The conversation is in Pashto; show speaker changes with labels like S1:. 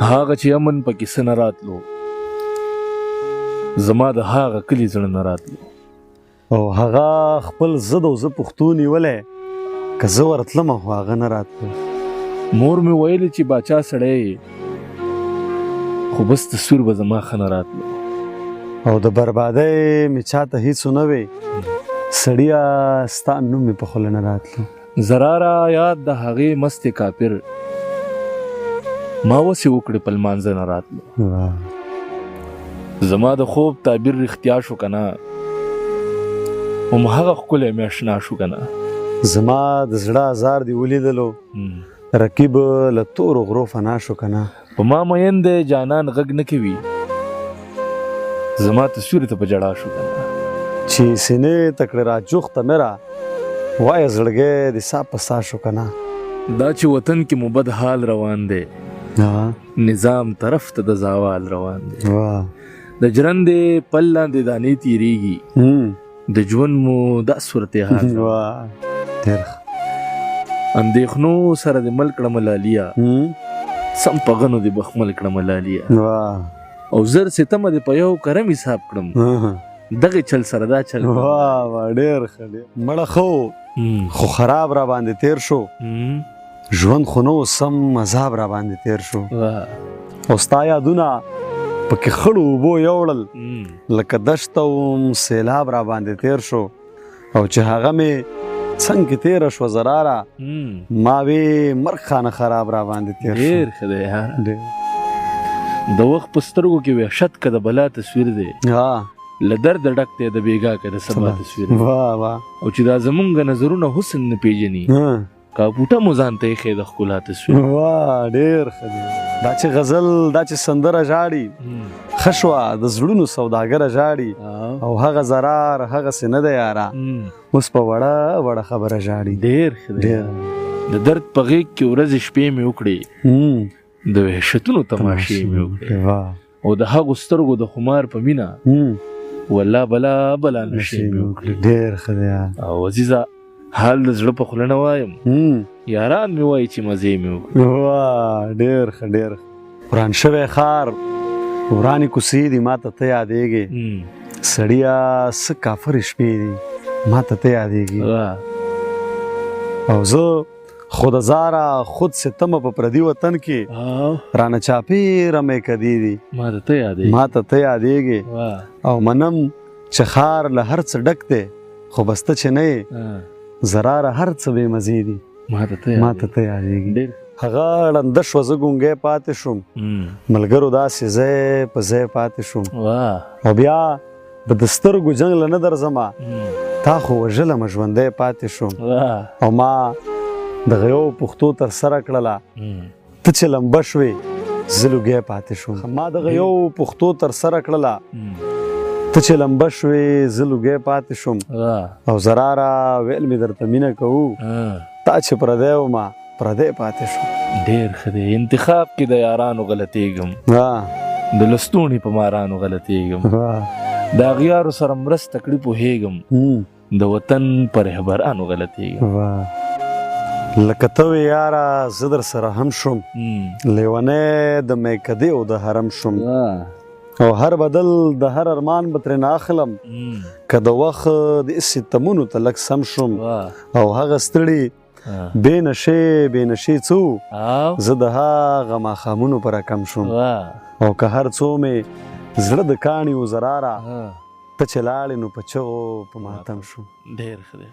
S1: هغه چې امن پکې څه نه راتلو، زما د هغه کلي زړه نه راتلو.
S2: او هغه خپل زه د زه پښتو نیولی، که زه ورتلم خو هغه نه راتلو.
S1: مور مې ویلې چې باچا سړی یې، خو بس تصویر به زما ښه نه راتلو.
S2: او د بربادۍ مې چاته هیڅ ونه وی، سړیه ستا نوم مې په خوله نه راتلو.
S1: زراره یاد د هغې مستې کافر، ما وسې وکړې په لمانځه نه راتلو. زما د خوب تعبیر رښتیا شو که نه، همهغه ښکلی مې اشنا شو که نه.
S2: زما د زړه ازار دې ولیدلو، رقیب له تورو غرو فنا شو که نه.
S1: په ما مین دی جانان غږ نه کوي، زما تصویر ته په ژړا شو که نه.
S2: چې سینې ته کړې را جوخته مې را، وایه زړګی د سا په سا شو که نه.
S1: دا چې وطن کې مو بد حال روان دی، نظام طرف ته د زوال روان دی. د ژرندې پل لاندې دانې تیریږي، د ژوند مو دا صورتحال. اندېښنو سره د مل کړه ملاليه، سم په غنو د بخمل کړه ملاليه. او زر ستمه د په یو کرم حساب کړم، دغه چل سره دا چل.
S2: ډېر ښه ډېر مړه خو خراب را باندې تیر شو، ژوند خو نو سم عذاب را باندې تیر شو. او ستا یادونه پکې خړو اوبو یوړل، لکه دشته وم سیلاب را باندې تیر شو. او چې هغه مې څنګه تیره شوه زراره، ما وی مرګ خانه خراب را باندې تیر شو.
S1: ډېر ښه دی یاره، د وخت په سترګو کې وحشت که د بلا تصویر دی، له درده ډک دی د بېګا که د سبا تصویر دی. او چې دا زمونږ نظرونه حسن نه پېژني، کاپوټه مو ځان ته ایښی د ښکلا تصویر.
S2: ډېر ښه دی. دا چې غزل، دا چې سندره ژاړي، ښه شوه د زړونو سوداګره ژاړي. او هغه زرار هغسې نه دی یاره، اوس په وړه وړه خبره ژاړي.
S1: ډېر ښه دی. د درد په غېږ کې ورځې شپې مې وکړې، د وحشتونو تماشې مې وکړې. او د هغو سترګو د خمار په مینه، والله بلا بلا نشې مې وکړې.
S2: ډېر ښه دی.
S1: او عزیزه حال د زړه په خوله نه وایم، یاران مې وایي چې مزې مې وکړې.
S2: ډېر ښه ډېر ښه. وران شوی ښار، ورانې کوڅې دي، ما ته ته یادېږې. سړیه څه کافرې شپې دي، ما ته ته یادېږې. او زه خود ازاره خود ستمه په پردي وطن کې، رانه چاپېره مې کدي دي، ما ته ته یادېږې. او منم چې ښار له هر څه ډک دی، خو بسته چې نه یې زراره هر څه بې مزې دي، ما ته ته یادېږي. هغه ړنده شوه زه ګونګی پاتې شوم، ملګرو داسې ځای په ځای پاتې شوم. او بیا به د سترګو جنګ له نه درځمه، تا خو وژلمه ژوندی پاتې شوم. او ما دغه یو پښتو تر سره کړله، ته چې لمبه شوې زه لوګی پاتې شوم. ما دغه یو پښتو تر سره کړله، ته چې لمبه شوې زه لوګی پاتې شوم. او زراره ویل مې درته مینه کوو، تا چې پردی ومه پردی پاتې شوم.
S1: ډېر ښه دی. انتخاب کې د یارانو غلطېږم، د لستوڼي په مارانو غلطېږم، د اغیارو سره مرسته کړي پوهېږم، د وطن په رهبرانو غلطېږم. لکه ته وې یاره زه در سره هم شوم، لیونی د میکدې او د حرم شوم. او هر بدل د هر ارمان به ترې نه اخلم، که د وخت د ستمونو ته لږ سم شوم. او هغه ستړي بې نشې بې نشې څو، زه د هغه ماښامونو په رقم شوم. او که هر څو مې زړه د کاڼي و زراره، ته چې لاړې نو په چغو په ماتم شوم. ډېر ښه دی.